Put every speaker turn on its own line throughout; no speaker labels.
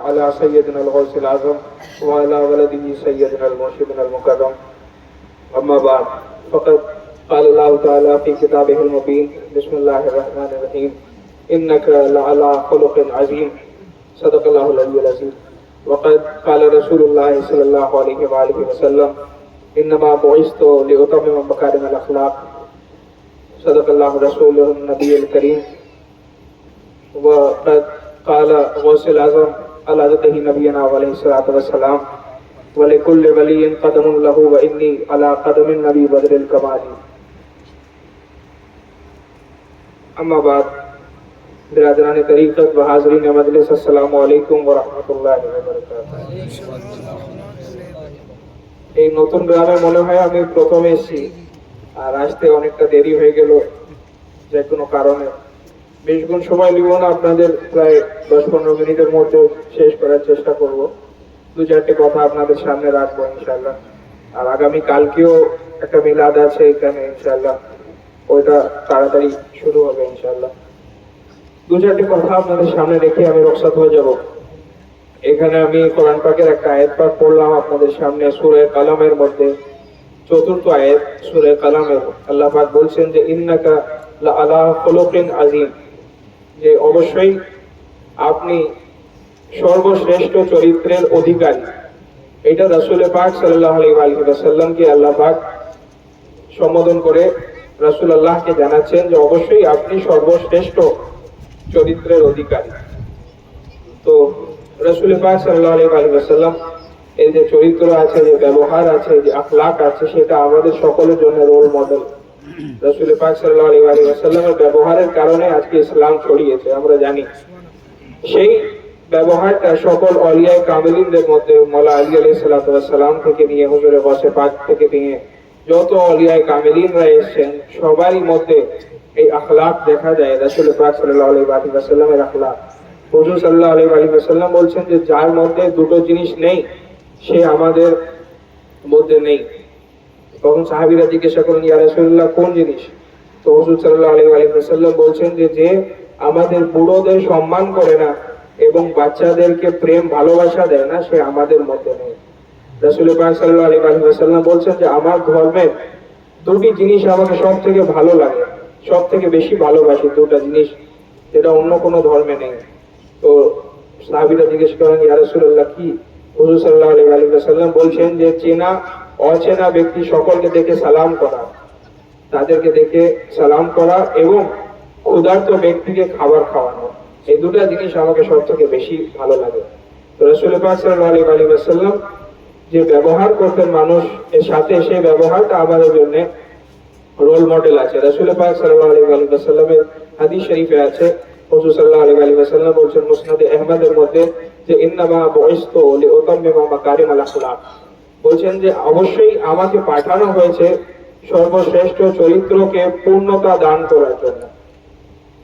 على سيدنا الغوث الأعظم وعلى ولده سيدنا المرشدنا المكرم. أما بعد، فقد قال الله تعالى في كتابه المبين: بسم الله الرحمن الرحيم، إنك لعلى خلق عظيم. صدق الله العلي العظيم. وقد قال رسول الله صلى الله عليه وآله وسلم: إنما بعثت لأتمم مكارم الأخلاق. صدق الله رسوله النبي الكريم. وقد قال غوث الأعظم على ذاته نبينا عليه الصلاة والسلام: ولكل ولي قدم له وإني على قدم النبي بدر الكمال. أما بعد، बिरादरान तरीक़त व हाज़रीन मजलिस, अस्सलामु अलैकुम व रहमतुल्लाहि व बारकातुहू। এই নতুন গ্রামে মনে হয় আমি প্রথম এসেছি, আর আসতে অনেকটা দেরি হয়ে গেল যে কোনো কারণে। বেশ গুণ সময় নিব না, আপনাদের প্রায় 10-15 মিনিটের মধ্যে শেষ করার চেষ্টা করব। দু চারটে কথা আপনাদের সামনে রাখবো ইনশাআল্লাহ। আর আগামী কালকেও একটা মিলাদ আছে এখানে ইনশাআল্লাহ, ওইটা তাড়াতাড়ি শুরু হবে ইনশাআল্লাহ। দু চারটি কথা আপনাদের সামনে রেখে আমি রুখসাত হয়ে যাব। এখানে আমি কোরআন পাকের একটা আয়াত পাঠ পড়লাম আপনাদের সামনে, সূরা কালামের মধ্যে 4th আয়াত সূরা কালামের। আল্লাহ পাক বলছেন যে ইন্নাকা লাআলা খুলুকিন আযীম, যে অবশ্যই আপনি সর্বশ্রেষ্ঠ চরিত্রের অধিকারী। এটা রাসূল পাক সাল্লাল্লাহু আলাইহি ওয়াসাল্লামকে আল্লাহ পাক সম্বোধন করে রাসূলুল্লাহকে জানাচ্ছেন যে অবশ্যই আপনি সর্বশ্রেষ্ঠ চরিত্রের অধিকারী। তো রাসূল পাক সাল্লাল্লাহু আলাইহি ওয়াসাল্লাম এর যে চরিত্র আছে, যে ব্যবহার আছে, যে আখলাক আছে, সেটা আমাদের সকলের জন্য রোল মডেল। রাসূল পাক সাল্লাল্লাহু আলাইহি ওয়াসাল্লামের ব্যবহারের কারণে আজকে ইসলাম ছড়িয়েছে, আমরা জানি। সেই ব্যবহারটা সকল আউলিয়ায়ে কামিলিনদের মধ্যে, মাওলা আলী আলাইহিস সালাতু ওয়াস সালাম থেকে নিয়ে হুজুরে গাউসে পাক থেকে নিয়ে যত আউলিয়ায়ে কামিলিনরা এসেছেন, সবারই মধ্যে এই আখলাক দেখা যায়। রাসূল পাক সাল্লাল্লাহু আলাইহি ওয়াসাল্লামের আখলাক। হুজুর সাল্লাল্লাহু আলাইহি ওয়াসাল্লাম বলছেন যে যার মধ্যে দুটো জিনিস নেই সে আমাদের মধ্যে নেই। তখন সাহাবীরা জিজ্ঞাসা করেন, ইয়া রাসূলুল্লাহ, কোন জিনিস? তো হুজুর সাল্লাল্লাহু আলাইহি ওয়াসাল্লাম বলছেন যে আমাদের বুড়োদের সম্মান করে না এবং বাচ্চাদেরকে প্রেম ভালোবাসা দেয় না, সে আমাদের মধ্যে নেই। রাসূল পাক সাল্লাল্লাহু আলাইহি ওয়াসাল্লাম বলছেন যে আমার ধর্মে দুটি জিনিস আমাকে সব থেকে ভালো লাগে, সব থেকে বেশি ভালোবাসি, দুটো জিনিস যেটা অন্য কোনো ধর্মে নেই। তো সাহাবীরা জিজ্ঞেস করেন, ইয়া রাসূলুল্লাহ কি? হুজুর সাল্লাল্লাহু আলাইহি ওয়াসাল্লাম বলছেন যে চেনা অচেনা ব্যক্তি সকলকে দেখে সালাম করা, তাদেরকে দেখে সালাম করা এবং ক্ষুধার্ত ব্যক্তিকে খাবার খাওয়ানো, এই দুটো জিনিস আমাকে সব থেকে বেশি ভালো লাগে। তো রাসূল পাক সাল্লাল্লাহু আলাইহি ওয়াসাল্লাম যে ব্যবহার করতেন মানুষ এর সাথে, সেই ব্যবহারটা আমাদের জন্য রোল মডেল আছে। রাসূল পাক সাল্লাল্লাহু আলাইহি ওয়াসাল্লামের হাদিস শরীফে আছে, হুজুর সাল্লাল্লাহু আলাইহি ওয়াসাল্লাম বলছেন মুসনাদে আহমদের মধ্যে যে ইন্নামা বুইসতু লিউতাম্মিমা মাকারিমাল আখলাক, বলছেন যে অবশ্যই আমাকে পাঠানো হয়েছে সর্বশ্রেষ্ঠ চরিত্রকে পূর্ণতা দান করার জন্য।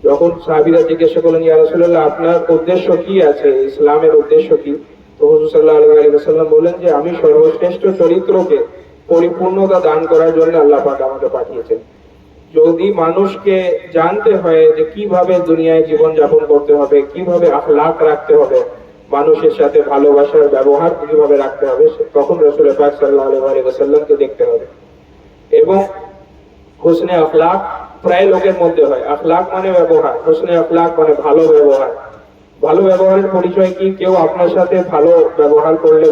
যখন সাহাবীরা জিজ্ঞাসা করলেন, ইয়া রাসূলুল্লাহ, আপনার উদ্দেশ্য কি আছে, ইসলামের উদ্দেশ্য কি? তো হুজুর সাল্লাল্লাহু আলাইহি ওয়াসাল্লাম বলেন যে আমি সর্বশ্রেষ্ঠ চরিত্রকে পরিপূর্ণতা দান করার জন্য আল্লাহ পাক আমাকে পাঠিয়েছেন। যদি মানুষকে জানতে হয় যে কিভাবে দুনিয়ায় জীবন যাপন করতে হবে, কিভাবে আখলাক রাখতে হবে, মানুষের সাথে ভালোবাসার ব্যবহার কিভাবে রাখতে হবে, তখন রাসূল পাক সাল্লাল্লাহু আলাইহি ওয়াসাল্লামকে দেখতে হবে। এবং হোসনে আখলাক প্রায় লোকের মধ্যে হয়। আখলাক মানে ব্যবহার, হোসনে আখলাক মানে ভালো ব্যবহার। ভালো ব্যবহারের পরিচয় কি? কেউ আপনার সাথে ভালো ব্যবহার করলে,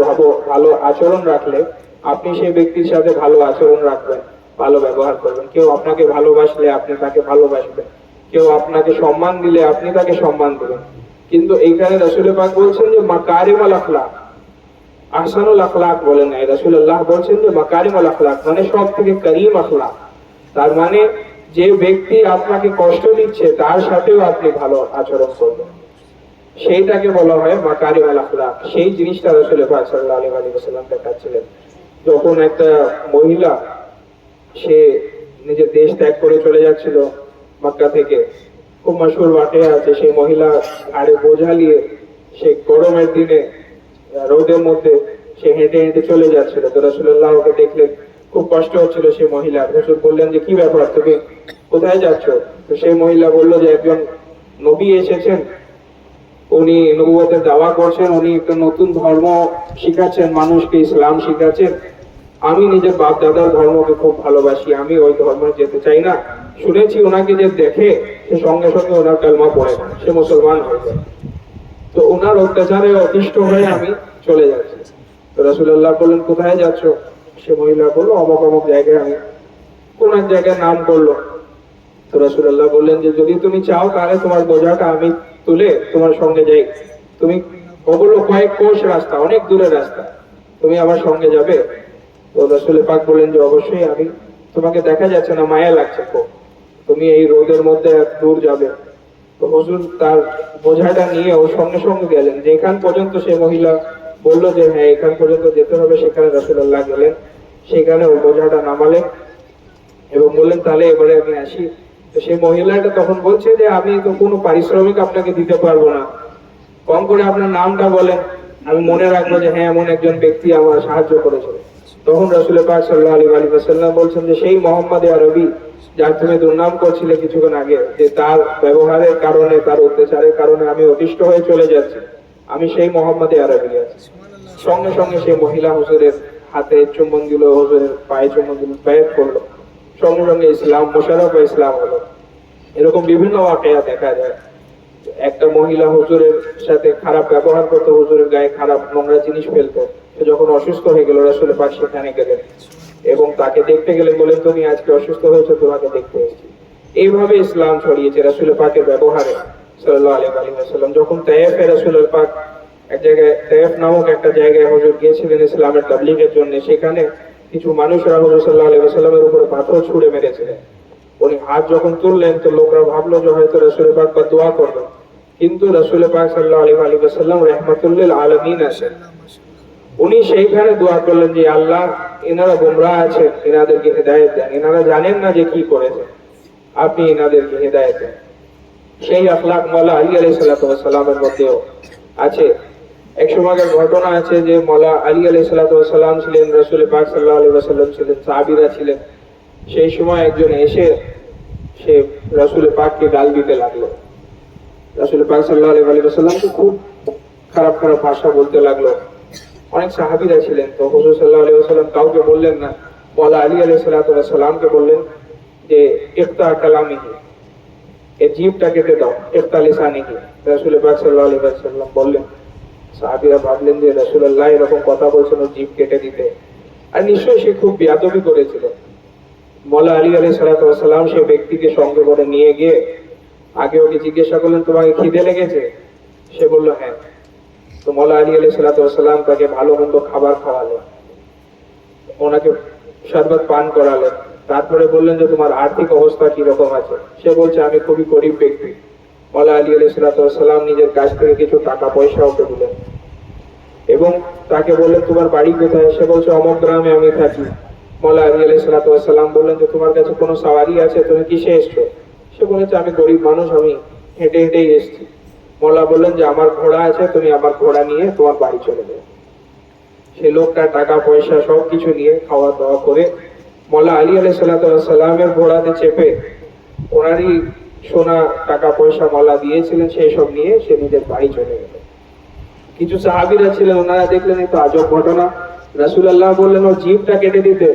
ভালো আচরণ রাখলে আপনি সেই ব্যক্তির সাথে ভালো আচরণ রাখবেন, ভালো ব্যবহার করবেন। কেউ আপনাকে ভালোবাসলে আপনি তাকে ভালোবাসবেন, কেউ আপনাকে সম্মান দিলে আপনি তাকে সম্মান দেবেন। কিন্তু এইখানে রাসূল পাক বলছেন যে মাকারিমুল আখলাক, আহসানুল আখলাক বলেন নাই, রাসূলুল্লাহ বলছেন যে মাকারিমুল আখলাক মানে সব থেকে করিম আখলাক। তার মানে যে ব্যক্তি আপনাকে কষ্ট দিচ্ছে তার সাথেও আপনি ভালো আচরণ করবেন, সেইটাকে বলা হয় মাকারিমুল আখলাক। সেই জিনিসটা রাসূল পাক সাল্লাল্লাহু আলাইহি ওয়াসাল্লাম দেখাচ্ছিলেন। যখন একটা মহিলা সে নিজের দেশ ত্যাগ করে চলে যাচ্ছিল মক্কা থেকে, খুব মশহুর বাটে আছে, সেই মহিলা আরে বোঝা নিয়ে সে গরমের দিনে রোদের মধ্যে সে হেঁটে হেঁটে চলে যাচ্ছিল। তো রাসূলুল্লাহ ওকে দেখলেন, খুব কষ্ট হচ্ছিল সেই মহিলা। হুজুর বললেন যে কি ব্যাপার, তুমি কোথায় যাচ্ছ? তো সেই মহিলা বলল যে একজন নবী এসেছেন, উনি নবুয়তের দাওয়া করছেন, উনি একটা নতুন ধর্ম শিখাচ্ছেন, মানুষকে ইসলাম শিখাচ্ছেন। আমি নিজের বাপ দাদার ধর্মকে খুব ভালোবাসি, আমি ওই ধর্মে যেতে চাই না। শুনেছি ওনাকে যে দেখে সে সঙ্গে সঙ্গে ওনার কালমা পড়ে, সে মুসলমান হয়ে যায়। তো ওনার অত্যাচারে অতিষ্ঠ হয়ে আমি চলে যাচ্ছি। তো রাসূলুল্লাহ বললেন, কোথায় যাচ্ছ? সে মহিলা বললো, অমুক অমুক জায়গায়। আমি কোন এক জায়গায় নাম করলো। তো রাসূলুল্লাহ বললেন যে যদি তুমি চাও তাহলে তোমার বোঝাটা আমি তুলে তোমার সঙ্গে যাই। তুমি ওগুলো কয়েক কোষ রাস্তা, অনেক দূরের রাস্তা, তুমি আমার সঙ্গে যাবে? তো রাসূল পাক বললেন যে অবশ্যই। আমি তোমাকে দেখা যাচ্ছে না, মায়া লাগছে খুব, তুমি এই রোদের মধ্যে এত দূর যাবে? তো হুজুর তার বোঝাটা নিয়ে ওর সঙ্গে সঙ্গে গেলেন। যেখান পর্যন্ত সে মহিলা বললো যে হ্যাঁ এখান পর্যন্ত যেতে হবে, সেখানে রাসূলুল্লাহ গেলেন, সেখানে ওর বোঝাটা নামালেন এবং বললেন তাহলে এবারে আমি আসি। তো সেই মহিলাটা তখন বলছে যে আমি তো কোনো পারিশ্রমিক আপনাকে দিতে পারবো না, কম করে আপনার নামটা বলেন, আমি মনে রাখবো যে হ্যাঁ এমন একজন ব্যক্তি আমার সাহায্য করেছিল। তখন রাসূল পাক সাল্লাল্লাহু আলাইহি ওয়াসাল্লাম বলছেন যে সেই মোহাম্মদ আরবি যার তুমি দুর্নাম করছিলে কিছুক্ষণ আগে, যে তার ব্যবহারের কারণে, তার অত্যাচারের কারণে আমি অতিষ্ঠ হয়ে চলে যাচ্ছি, আমি সেই মোহাম্মদ আরবি আছি। সঙ্গে সঙ্গে সেই মহিলা হুজুরের হাতে চুম্বন দিল, হুজুরের পায়ে চুম্বন দিল, বায়াত করলো, সঙ্গে সঙ্গে ইসলাম মোশাররফ ইসলাম হলো। এরকম বিভিন্ন ওয়াকিয়া দেখা যায়। একটা মহিলা হুজুরের সাথে খারাপ ব্যবহার করতো, হুজুরের গায়ে খারাপ নোংরা জিনিস ফেলতো। সে যখন অসুস্থ হয়ে গেল, রাসূল পাক সেখানে গেলেন এবং তাকে দেখতে গেলেন, বলেন তুমি আজকে অসুস্থ হয়েছো, তোমাকে দেখতে এসেছি। এইভাবে ইসলাম ছড়িয়েছে রাসূল পাকের ব্যবহারে সাল্লাল্লাহু আলাইহি ওয়াসাল্লাম। যখন তায়েফে রাসূল পাক এক জায়গায়, তায়েফ নামক একটা জায়গায় হুজুর গিয়েছিলেন ইসলামের তাবলীগের জন্য, সেখানে কিছু মানুষরা হুজুর সাল্লাল্লাহু আলাইহি ওয়াসাল্লামের উপরে পাথর ছুঁড়ে মেরেছিলেন। উনি হাত যখন তুললেন তো লোকরা ভাবলো যে হয়তো রাসূল পাক বা দোয়া করবেন, কিন্তু রাসূল পাক সাল্লাল্লাহু আলাইহি ওয়াসাল্লাম রাহমাতুল আলামিন আছেন। উনি সেইখানে দোয়া করলেন যে আল্লাহ, এনারা গোমরাহ আছেন, এনাদেরকে হেদায়েত দেন, এনারা জানেন না যে কি করেছে, আপনি এনাদেরকে হেদায়েত দেন। সেই আখলাক মাওলা আলী আলাইহিস সালামের মধ্যেও আছে। এক সময়কার ঘটনা আছে যে মাওলা আলী আলাইহিস সালাম ছিলেন, রাসূল পাক সাল্লাল্লাহু আলাইহি ওয়াসাল্লাম ছিলেন, সাহাবীরা ছিলেন। সেই সময় একজন এসে সে রাসূল পাককে গাল দিতে লাগলো। রাসূল পাক সাল্লাল্লাহু আলাইহি ওয়াসাল্লামকে খুব খারাপ খারাপ ভাষা বলতে লাগলো। অনেক সাহাবীরা ছিলেন, তো হুজুর সাল্লাল্লাহু আলাইহি ওয়াসাল্লাম কাউকে বললেন না, মাওলা আলী আলাইহিস সালামকে বললেন যে ইফতা কালামিহি, এই জিহ্বাটা কেটে দাও, ইফতা লিসানিহি। রাসূল পাক সাল্লাল্লাহু আলাইহি ওয়াসাল্লাম বললেন। সাহাবীরা ভাবলেন যে রাসূলুল্লাহ এরকম কথা বলছেন, জিহ্বা কেটে দিতে, আর নিশ্চয়ই সে খুব বেয়াদবি করেছিল। মাওলা আলী আলাইহিস সালাম সেই ব্যক্তিকে সঙ্গে করে নিয়ে গিয়ে আগে ওকে জিজ্ঞাসা করলেন, তোমাকে খিদে লেগেছে? সে বলল হ্যাঁ। তো মাওলা আলী আলাইহিস সালাম তাকে ভালো মন্দ খাবার খাওয়ালেন, ওনাকে শরবত পান করালেন। তারপরে বললেন যে তোমার আর্থিক অবস্থা কি রকম আছে? সে বলছে আমি খুবই গরিব ব্যক্তি। মাওলা আলী আলাইহিস সালাম নিজের কাছ থেকে কিছু টাকা পয়সা ওকে দিলেন এবং তাকে বললেন তোমার বাড়ি কোথায়? সে বলছে অমুক গ্রামে আমি থাকি। মাওলা আলী আলাইহিস সালাম বললেন যে তোমার কাছে কোনো সাওয়ারি আছে? তুমি কিসে এসছো? সে বলেছে আমি গরিব মানুষ, আমি হেঁটে হেঁটেই এসেছি। মাওলা বললেন যে আমার ঘোড়া আছে, তুমি আমার ঘোড়া নিয়ে তোমার বাড়ি চলে যাও। সে লোকটা টাকা পয়সা সবকিছু নিয়ে খাওয়া দাওয়া করে মাওলা আলী আলাইহিস সালামের ঘোড়াতে চেপে, ওনারই সোনা টাকা পয়সা মাওলা দিয়েছিলেন, সেই সব নিয়ে সে নিজের বাড়ি চলে গেল। কিছু সাহাবীরা ছিলেন, ওনারা দেখলেন এই তো আজব ঘটনা। রাসূলুল্লাহ বললেন ওর জিহ্বাটা কেটে দিতে,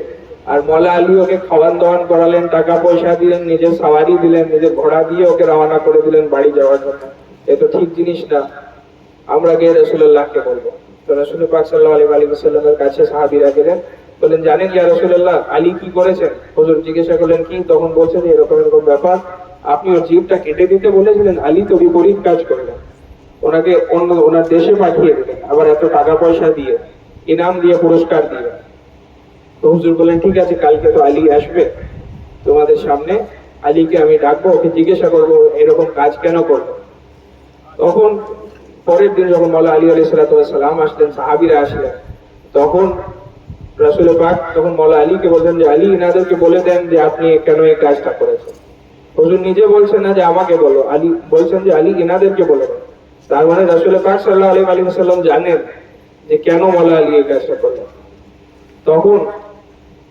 আর মাওলা আলী ওকে খাওয়ান দাওয়ান করালেন, টাকা পয়সা দিলেন, নিজের সাওয়ারি দিলেন, নিজের ঘোড়া দিয়ে ওকে রওনা করে দিলেন বাড়ি যাওয়ার জন্য। এ তো ঠিক জিনিস না, আমরা গিয়ে রাসূলুল্লাহকে বলবো। তো রাসূল পাক সাল্লাল্লাহু আলাইহি ওয়াসাল্লামের কাছে সাহাবীরা গেলেন, বললেন জানেন ইয়া রাসূলুল্লাহ আলী কি করেছেন? হুজুর জিজ্ঞাসা করলেন কি? তখন বলছেন এরকম এরকম ব্যাপার, আপনি ওর জিহ্বাটা কেটে দিতে বলেছিলেন, আলী তো বিপরীত কাজ করলেন, ওনাকে অন্য ওনার দেশে পাঠিয়ে দিলেন, আবার এত টাকা পয়সা দিয়ে, ইনাম দিয়ে, পুরস্কার দিয়ে। তো হুজুর বললেন ঠিক আছে, কালকে তো আলী আসবে তোমাদের সামনে, আলীকে আমি ডাকবো, ওকে জিজ্ঞাসা করবো এরকম কাজ কেন করবো। তখন পরের দিন যখন মাওলা আলী আলাইহিস সালাম আসলেন, সাহাবীরা আসলেন, তখন রাসূল পাক তখন মাওলা আলীকে বললেন যে আলী ইনাদেরকে বলে দেন যে আপনি কেন এই কাজটা করেছেন। হুজুর নিজে বলছেন না যে আমাকে বলো, আলী বলছেন যে আলী ইনাদেরকে বলে দেন। তার মানে রাসূল পাক সাল্লাল্লাহু আলাইহি ওয়াসাল্লাম জানেন যে কেন মাওলা আলী এই কাজটা করলেন। তখন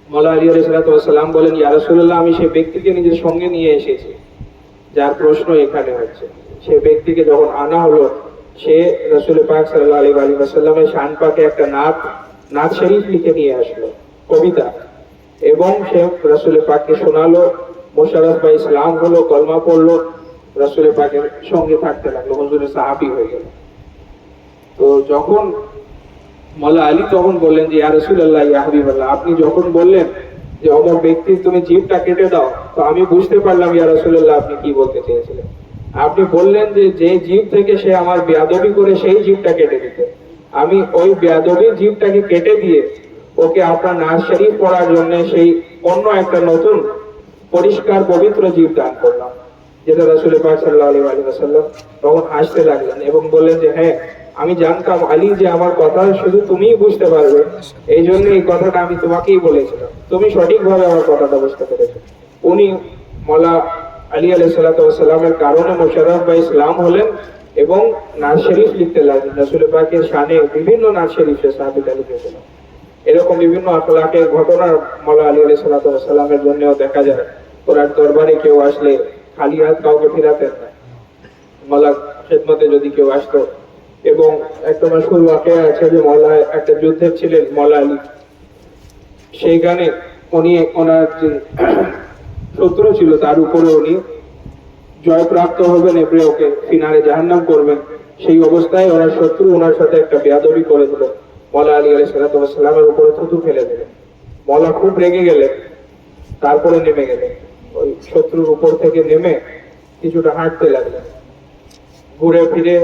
মাওলা আলী আলাইহিস সালাম বলেন ইয়া রাসূলুল্লাহ, আমি সেই ব্যক্তিকে নিজের সঙ্গে নিয়ে এসেছি যার প্রশ্ন এখানে হচ্ছে। সেই ব্যক্তিকে যখন আনা হলো, সে রাসূল পাক সাল্লাল্লাহু আলাইহি ওয়াসাল্লামের শান পাকে একটা নাত শরীফ লিখে নিয়ে আসলো, কবিতা, এবং সে রাসূল পাককে শোনালো। মোশাররফ ভাই ইসলাম হলো, কলমা পড়লো, রাসূল পাকের সঙ্গে থাকতে লাগলো, হুজুরের সাহাবী হয়ে গেল। তো যখন মাওলা আলী তখন বললেন যে ইয়া রাসূলুল্লাহ, ইয়া হাবিবাল্লাহ, আপনি যখন বললেন যে অমর ব্যক্তির তুমি জিভটা কেটে দাও, তো আমি বুঝতে পারলাম ইয়া রাসূলুল্লাহ আপনি কি বলতে চেয়েছিলেন। আপনি বললেন যে যে জিভ থেকে সে আমার বেয়াদবি করে সেই জিভটা কেটে দিতে, আমি ওই বেয়াদবির জিভটাকে কেটে দিয়ে ওকে আপনার নাজ শরীফ পড়ার জন্য সেই অন্য একটা নতুন পরিষ্কার পবিত্র জিভ দান করলাম, যেটা রাসূল পাক সাল্লাল্লাহু আলাইহি ওয়াসাল্লাম তখন হাসতে লাগলেন এবং বললেন যে হ্যাঁ, আমি জানতাম আলী যে আমার কথা শুধু তুমিই বুঝতে পারবে, এই জন্য এই কথাটা আমি তোমাকেই বলেছিলাম, তুমি সঠিকভাবে আমার কথাটা বুঝতে পেরেছো। উনি মাওলা আলী আলাইহিস সালাতু ওয়াস সালামের কারণে মোশাররফ ভাই ইসলাম হলেন এবং নাজ শরীফ লিখতে লাগলেন। রাসূল পাকের শানে বিভিন্ন নাজ শরীফে সাহাবীরা লিখেছিল। এরকম বিভিন্ন আখলাকের ঘটনা মাওলা আলী আলাইহিস সালাতু ওয়াস সালামের জন্যও দেখা যায়। ওনার দরবারে কেউ আসলে খালি হাত কাউকে ফিরাতেন না, মাওলার খেদমতে যদি কেউ আসতো। এবং একটা মাশহুর ওয়াকিয়া আছে যে মাওলা একটা যুদ্ধে ছিলেন মাওলা আলী, সেইখানে উনি ওনার যে শত্রু ছিল তার উপরে উনি জয়প্রাপ্ত হবেন এবং ওকে ফিনারে জাহান্নাম করবেন। সেই অবস্থায় ওনার শত্রু ওনার সাথে একটা বেয়াদবি করে দিল, মাওলা আলী আলাইহিস সালাতু ওয়াস সালামের উপরে থুতু ফেলে দিলেন। মাওলা খুব রেগে গেলেন, তারপরে নেমে গেলেন, ওই শত্রুর উপর থেকে নেমে কিছুটা হাঁটতে লাগলেন। ঘুরে ফিরে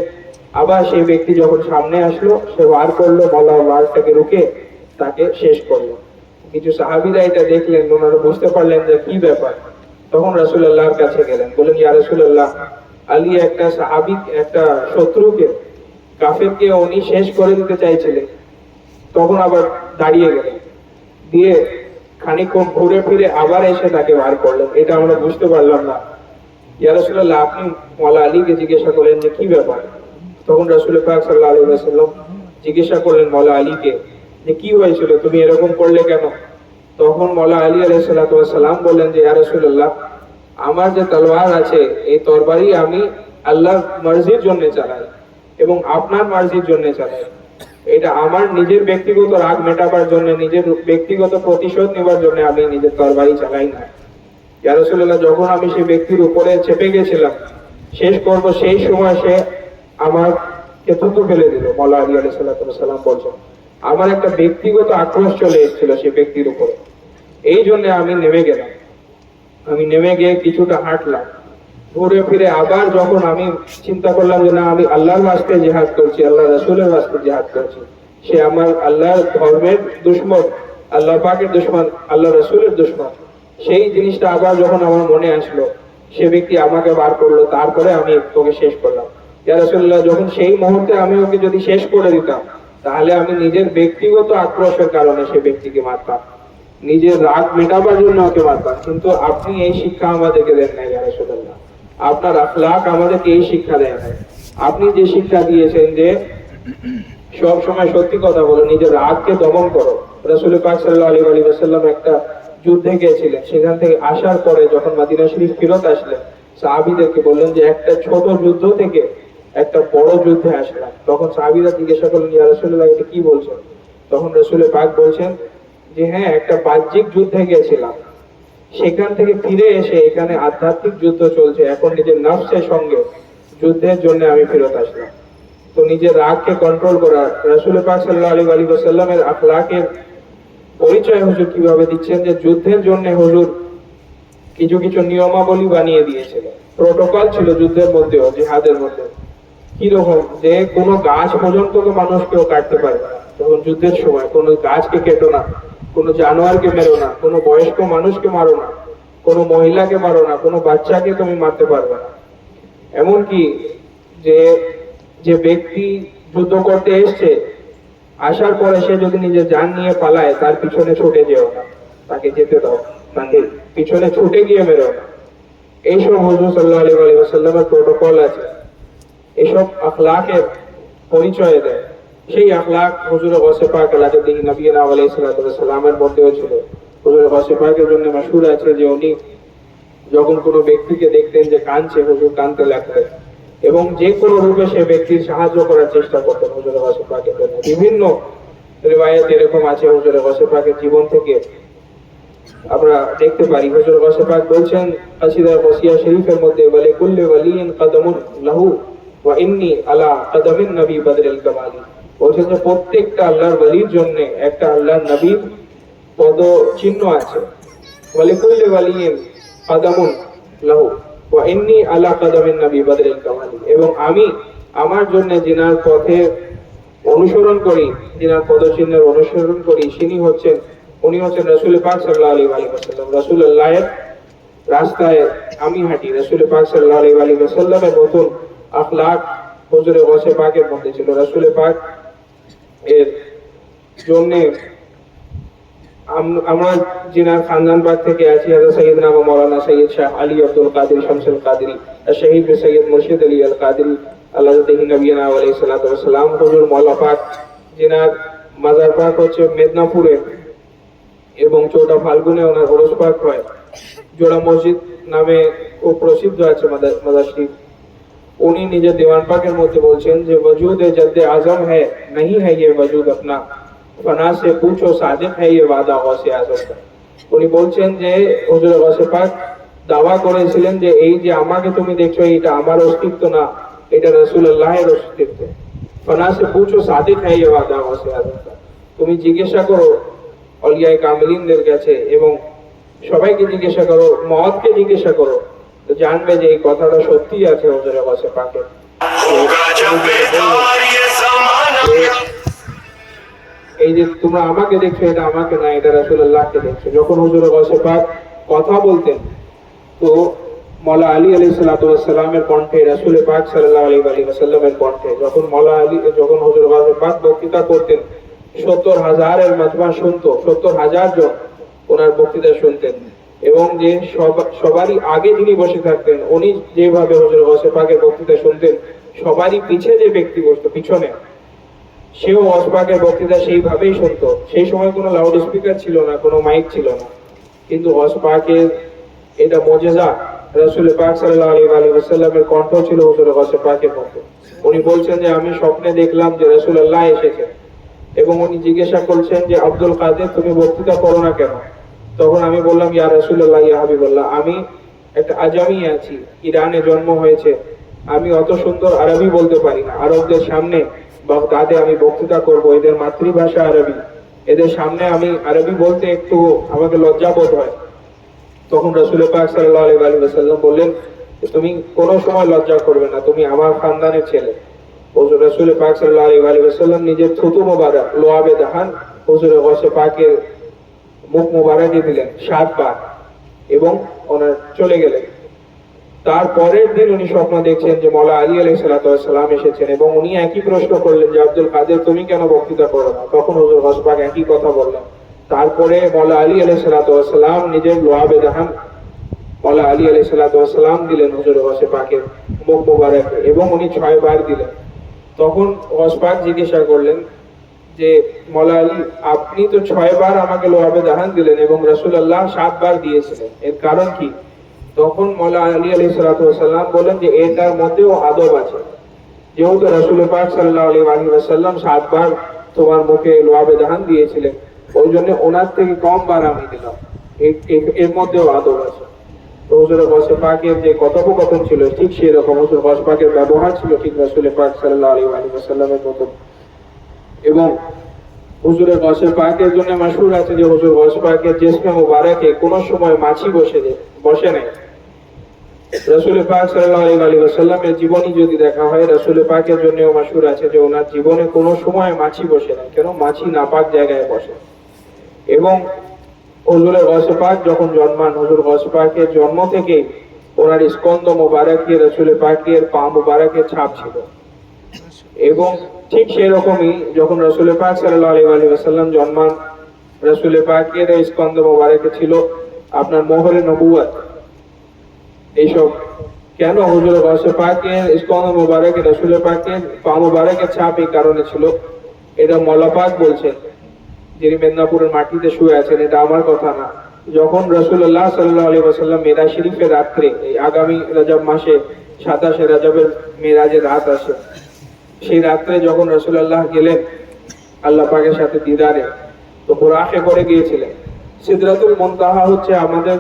আবার সেই ব্যক্তি যখন সামনে আসলো, সে বার করলো, মাওলা ওয়ারটাকে রুখে তাকে শেষ করলো। কিছু সাহাবীরা এটা দেখলেন, ওনারা বুঝতে পারলেন যে কি ব্যাপার। তখন রাসূলুল্লাহর কাছে গেলেন, বললেন ইয়া রাসূলুল্লাহ, আলী একটা সাহাবী, একটা শত্রুকে, কাফেরকে উনি শেষ করে দিতে চাইছিলেন। তখন আবার দাঁড়িয়ে গেলেন, দিয়ে খানিকক্ষণ ঘুরে ফিরে আবার এসে তাকে বার করলেন। এটা আমরা বুঝতে পারলাম না। ইয়া রাসূলুল্লাহ, আপনি মাওলা আলীকে জিজ্ঞাসা করলেন যে কি ব্যাপার। তখন রাসূল পাক সাল্লাল্লাহু আলাইহি ওয়াসাল্লাম জিজ্ঞাসা করলেন মাওলা আলীকে যে কি হয়েছিল, তুমি এরকম করলে কেন। তখন মাওলা আলী আলাইহিস সালাতু ওয়াস সালাম বললেন যে ইয়া রাসূলুল্লাহ, আমার যে তলোয়ার আছে এই তরবারি আমি আল্লাহর মর্জির জন্য চালাই এবং আপনার মর্জির জন্য চালাই। এটা আমার নিজের ব্যক্তিগত রাগ মেটাবার জন্য, নিজের ব্যক্তিগত প্রতিশোধ নেবার জন্য আমি নিজের তরবারি চালাই না। ইয়া রাসূলুল্লাহ, যখন আমি সেই ব্যক্তির উপরে চেপে গেছিলাম শেষ করব, সেই সময় সে আমার থুতু ফেলে দিল। মাওলা আলী আলাইহিস সালাতু ওয়াস সালাম বলছেন আমার একটা ব্যক্তিগত আক্রোশ চলে এসেছিল সেই ব্যক্তির উপরে, এই জন্য আমি নেমে গেলাম। আমি নেমে গিয়ে কিছুটা হাঁটলাম, ঘুরে ফিরে আবার যখন আমি চিন্তা করলাম যে না, আমি আল্লাহর রাস্তে জিহাদ করছি, আল্লাহ রাসূলের রাস্তে জিহাদ করছি, সে আমার আল্লাহর ধর্মের দুশমন, আল্লাহ পাকের দুশমন, আল্লাহ রাসূলের দুশমন, সেই জিনিসটা আবার যখন আমার মনে আসলো, সে ব্যক্তি আমাকে বার করলো, তারপরে আমি ওকে শেষ করলাম। ইয়া রাসূলুল্লাহ, যখন সেই মুহূর্তে আমি ওকে যদি শেষ করে দিতাম, তাহলে আমি নিজের ব্যক্তিগত আক্রোশের কারণে সে ব্যক্তিকে মারতাম, নিজের রাগ মেটাবার জন্য ওকে মারতাম। কিন্তু আপনি এই শিক্ষা আমাদেরকে দেন নাই ইয়া রাসূলুল্লাহ, আপনার আখলাক আমাদেরকে এই শিক্ষা দেয় নাই। আপনি যে শিক্ষা দিয়েছেন যে সব সময় সত্যি কথা বলো, নিজের রাগকে দমন করো। রাসূল পাক সাল্লাল্লাহু আলাইহি ওয়াসাল্লাম একটা যুদ্ধে গিয়েছিলেন, সেখান থেকে আসার পরে যখন মদিনা শরীফ ফেরত আসলেন, সাহাবীদেরকে বললেন যে একটা ছোট যুদ্ধ থেকে একটা বড় যুদ্ধে আসলাম। তখন সাহাবীরা জিজ্ঞাসা করলেন ইয়া রাসূলুল্লাহ, এটা কি বলছেন। তখন রাসূল পাক বলছেন যে হ্যাঁ, একটা বাহ্যিক যুদ্ধে গিয়েছিলাম, সেখান থেকে ফিরে এসে এখানে আধ্যাত্মিক যুদ্ধ চলছে, এখন নিজের নফসের সঙ্গে যুদ্ধের জন্য আমি ফেরত আসলাম। তো নিজের রাগকে কন্ট্রোল করা, রাসূল পাক সাল্লাল্লাহু আলাইহি ওয়াসাল্লামের আখলাকের পরিচয় হুজুর কিভাবে দিচ্ছেন যে যুদ্ধের জন্য হুজুর কিছু কিছু নিয়মাবলী বানিয়ে দিয়েছিল, প্রোটোকল ছিল যুদ্ধের মধ্যেও, জিহাদের মধ্যে। কিরকম, যে কোনো গাছ পর্যন্ত তো মানুষ কেউ কাটতে পারবে না তখন যুদ্ধের সময়, কোনো গাছকে কেটো না, কোনো জানোয়ারকে মেরো না, কোনো বয়স্ক মানুষকে মারো না, কোনো মহিলাকে মারো না, কোনো বাচ্চাকে তুমি মারতে পারবে না। এমনকি যে যে ব্যক্তি যুদ্ধ করতে এসছে, আসার পরে সে যদি নিজের জান নিয়ে পালায়, তার পিছনে ছুটে যেও না, তাকে যেতে দাও, তাকে পিছনে ছুটে গিয়ে মেরো না। এইসব হুজুর সাল্লাল্লাহু আলাইহি ওয়াসাল্লামের প্রোটোকল আছে, এসব আখলাকের পরিচয় দেয়। সেই আখলাক হুজুরে গাউসে পাক আলাউদ্দিন নবীনা আলাইহিস সালাতু ওয়াস সালামের মধ্যেও ছিল। হুজুরে গাউসে পাকের জন্য মাশহুর আছে যে উনি যখন কোনো ব্যক্তিকে দেখতেন যে কাঁদছে, হুজুর কাঁদতে লাগতেন, এবং যে কোনো রূপে সে ব্যক্তির সাহায্য করার চেষ্টা করতেন হুজুর গাউসে পাকের জন্য। বিভিন্ন রিওয়ায়াত এরকম আছে হুজুর গাউসে পাকের জীবন থেকে আমরা দেখতে পারি। হুজুর গাউসে পাক বলছেন কাসিদা গাউসিয়া শরীফের মধ্যে, বলে কুল্লু ওয়ালিয়িন কদমুন লাহু ওয়া ইন্নী আলা কদমিন নবী বদরিল কামালি। বলছেন যে প্রত্যেকটা আল্লাহর ওয়ালির জন্য একটা আল্লাহর নবীর পদ চিহ্ন আছে। বলে কুল্লু ওয়ালিয়িন কদমুন লাহু ওয়া ইন্নী আলা কদমিন নবী বদরিল কামালি, এবং আমি আমার জন্য যিনার পথে অনুসরণ করি, যিনার পদচিহ্নের অনুসরণ করি, উনি হচ্ছেন রাসূল পাক সাল্লাল্লাহু আলাইহি ওয়াসাল্লাম। রাসূলুল্লাহর রাস্তায় আমি হাঁটি। রাসূল পাক সাল্লাল্লাহু আলাইহি ওয়াসাল্লামের নতুন আখলাক হুজুর গাউসে পাকের মধ্যে ছিল। রাসূল পাক এর জন্য আমরা যিনার খানদান পাক থেকে আছি, হযরত সাইয়েদনা মাওলানা সৈয়দ শাহ আলী আব্দুল কাদের শামসুল কাদরি, শহীদ সৈয়দ মুর্শিদ আলী আল কাদরি আল্লাহ নবীনা আলাইহিস সালাতু ওয়াস সালাম। হুজুর মওলা পাক যিনার মাজার পাক হচ্ছে মেদিনীপুরে, এবং 14 ফাল্গুনে ওনার ওরস পাক হয়। জোড়া মসজিদ নামে খুব প্রসিদ্ধ আছে মাজার শরীফ। উনি নিজের দীওয়ান পাকের মধ্যে বলছেন যে वजूद जद्द आजम है नहीं है ये वजूद अपना, फना से पूछो सादिक है ये वादा गौसे आजम का। উনি বলছেন যে হুজুর গাউসে পাক দাওয়া করেছিলেন যে এই যে আমাকে তুমি দেখছো এটা আমার অস্তিত্ব না, এটা রাসূলুল্লাহর অস্তিত্ব। फना से पूछो सादिक है ये वादा गौसे आजम का। তুমি জিজ্ঞাসা করো অলিয়ায়ে কামিলিনদের কাছে, এবং সবাইকে জিজ্ঞাসা করো, মওতকে জিজ্ঞাসা করো, তো জানবে যে এই কথাটা সত্যি আছে হুজুর গাউসে পাকে। এই যে তোমরা আমাকে দেখছো এটা আমাকে না, এটা রাসূলুল্লাহকে দেখছো। যখন হুজুর গাউসে পাক কথা বলতেন তো মওলা আলী আলাইহিস সালাতু ওয়াস সালামের কণ্ঠে, রাসূল পাক সাল্লাল্লাহু আলাইহি ওয়াসাল্লামের কণ্ঠে, যখন হুজুর গাউসে পাক বক্তৃতা করতেন 70,000 মজমা শুনতো, 70,000 জন ওনার বক্তৃতা শুনতেন। এবং যে সবারই আগে যিনি বসে থাকতেন, উনি যেভাবে হুজুর গাউসে পাকের বক্তৃতা শুনতেন, সবারই পিছে যে ব্যক্তি বসতো পিছনে, সেও গাউসে পাকের বক্তৃতা সেইভাবেই শুনতো। সেই সময় কোনো লাউড স্পিকার ছিল না, কোনো মাইক ছিল না, কিন্তু গাউসে পাকের এটা মুজিজা। রাসূল পাক সাল্লাল্লাহু আলাইহি ওয়াসাল্লামের কণ্ঠ ছিল হুজুর গাউসে পাকের মধ্যে। উনি বলছেন যে আমি স্বপ্নে দেখলাম যে রাসূলুল্লাহ এসেছেন, এবং উনি জিজ্ঞাসা করছেন যে আব্দুল কাদের তুমি বক্তৃতা করো না কেন? তখন আমি বললাম ইয়া রাসূলুল্লাহ ইয়া হাবিবাল্লাহ, আমি একটা আজামি আছি, ইরানে জন্ম হয়েছে, আমি অত সুন্দর আরবি বলতে পারি না। আরবদের সামনে বাগদাদে আমি বক্তৃতা করব, এদের মাতৃভাষা আরবি, এদের সামনে আমি আরবি বলতে একটু আমাকে লজ্জা বোধ হয়। তখন রাসূল পাক সাল্লাল্লাহু আলাইহি ওয়াসাল্লাম বললেন তুমি কোনো সময় লজ্জা করবে না, তুমি আমার খানদানের ছেলে। হুজুর রাসূল পাক সাল্লাল্লাহু আলাইহি ওয়াসাল্লাম নিজের থুতু মোবারক লোয়াবে দাহান হুজুর গাউসে পাকের মুখ মোবারকে দিলেন 7 বার, এবং ওনার চলে গেলেন। তারপরের দিন উনি স্বপ্ন দেখছেন যে মওলা আলী আলাইহিস সালাতু ওয়াস সালাম এসেছেন, এবং উনি একই প্রশ্ন করলেন যে আব্দুল কাদের তুমি কেন বক্তৃতা করো না? তখন হুজুর গাউসে পাক একই কথা বললেন। তারপরে মওলা আলী আলাইহিস সালাতু ওয়াস সালাম নিজের লোয়াবে দাহান মওলা আলী আলাইহিস সালাতু ওয়াস সালাম দিলেন হুজুর গাউসে পাকের মুখ মোবারকে, এবং উনি 6 বার দিলেন। তখন গাউসে পাক জিজ্ঞাসা করলেন যে মওলা আলী আপনি তো 6 বার আমাকে লোয়াবে দাহান দিলেন এবং রাসূলুল্লাহ 7 বার দিয়েছিলেন, এর কারণ কি? তখন মওলা আলী আলাইহিস সালাতু ওয়াস সালাম বলেন যে এটার মধ্যেও আদব আছে। যেহেতু রাসূল পাক সাল্লাল্লাহু আলাইহি ওয়াসাল্লাম 7 বার তোমার মুখে লোয়াবে দাহান দিয়েছিলেন, ওই জন্য ওনার থেকে কম বার আমি দিলাম, এর মধ্যেও আদব আছে। তো হুজুর গাউসে পাকের যে কথোপকথন ছিল ঠিক সেরকম, হুজুর গাউসে পাকের ব্যবহার ছিল ঠিক রাসূল পাক সাল্লাল্লাহু আলাইহি ওয়াসাল্লামের মতো। এবং হুজুর গাউসে পাকের জন্য মাশহুর আছে যে হুজুর গাউসে পাকের জিসমে মুবারকে কোনো সময় মাছি বসে নাই। রাসূল পাক সাল্লাল্লাহু আলাইহি ওয়াসাল্লামের জীবনী যদি দেখা হয়, রাসূল পাকের জন্যও মাশহুর আছে যে ওনার জীবনে কোনো সময় মাছি বসে নাই, কেন মাছি নাপাক জায়গায় বসে। এবং হুজুর গাউসে পাক যখন জন্মান, হুজুর গাউসে পাকের জন্ম থেকেই ওনার স্কন্দ মুবারকে রাসূল পাকের পা মুবারকে ছাপ ছিল। এবং ঠিক সেরকমই যখন রাসূল পাক সাল্লাল্লাহু আলাইহি ওয়াসাল্লাম জন্মান, রাসূল পাকের স্কন্দ মুবারকে ছিল আপনার মোহরে নবুয়ত। এইসব কেন হুজুর গাউসে পাকের স্কন্দ মুবারকে রাসূল পাকের পা মুবারকে ছাপ এই কারণে ছিল, এটা মওলা পাক বলছেন, যিনি মেদিনীপুরের মাটিতে শুয়ে আছেন, এটা আমার কথা না। যখন রাসূলুল্লাহ সাল্লাল্লাহু আলাইহি ওয়াসাল্লাম মেরাজ শরীফের রাত্রে, এই আগামী রজব মাসে 27 রজবের মেরাজের রাত আসে, সেই রাত্রে যখন রাসূলুল্লাহ গেলেন আল্লাহ পাকের সাথে দিদারে, তো বুরাকে করে গিয়েছিলেন। সিদরাতুল মুনতাহা হচ্ছে আমাদের